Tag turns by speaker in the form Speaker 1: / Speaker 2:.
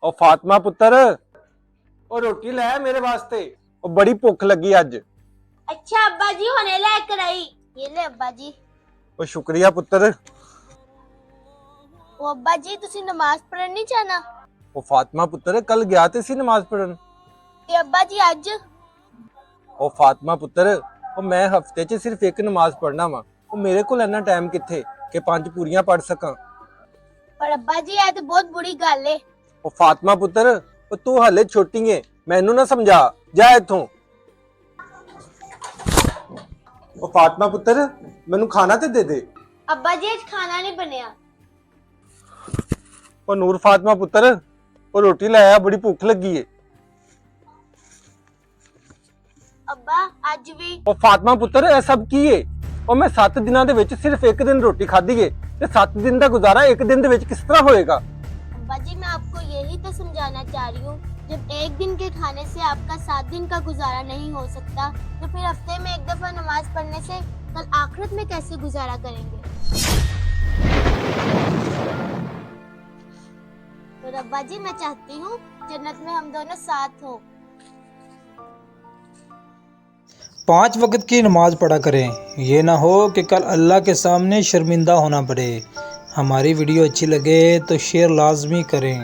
Speaker 1: ओ फातिमा पुत्र, ओ रोटी लै मेरे वास्ते, ओ बड़ी भुख लगी अज।
Speaker 2: अच्छा अब्बा जी, होने लेकर आई। ये ले अब्बा जी।
Speaker 1: ओ शुक्रिया पुत्र।
Speaker 2: ओ अब्बा जी, तुसी नमाज पढ़न नहीं जाना?
Speaker 1: ओ फातिमा पुत्र, कल गया ते सी नमाज पढ़न।
Speaker 2: ते अब्बा जी अज?
Speaker 1: ओ फातिमा पुत्र, ओ मैं हफ्ते च सिर्फ एक नमाज पढ़ना वा। ओ मेरे कोल इन्ना टाइम किथे कि 5 पूरियां पढ़ सकां।
Speaker 2: पर अब्बा जी ये तो बहुत बुरी गल है।
Speaker 1: ओ फातिमा पुत्र, ओ तू हाले छोटी है, मैनू ना समझा, जा इथों। ओ फातिमा पुत्र, मैनू खाना ते दे दे।
Speaker 2: अब्बा जी आज खाना नहीं बनया।
Speaker 1: ओ नूर फातिमा पुत्र, ओ रोटी लै आ, बड़ी भुख लगी है।
Speaker 2: अब्बा आज भी।
Speaker 1: ओ फातिमा पुत्र, ए सब की है? ओ मैं 7 दिनों दे विच सिर्फ एक दिन रोटी खाधी है ते 7 दिन का गुजारा एक दिन दे विच किस तरह होएगा?
Speaker 2: अब्बा जी मैं आपको यही तो समझाना चाह रही हूँ, जब एक दिन के खाने से आपका 7 दिन का गुजारा नहीं हो सकता, तो फिर हफ्ते में एक दफा नमाज पढ़ने से कल आखिरत में कैसे गुजारा करेंगे? तो अब्बा जी मैं चाहती हूँ जन्नत में हम दोनों साथ हो।
Speaker 3: 5 वक्त की नमाज पढ़ा करें, ये ना हो कि कल अल्लाह के सामने शर्मिंदा होना पड़े। हमारी वीडियो अच्छी लगे तो शेयर लाजमी करें।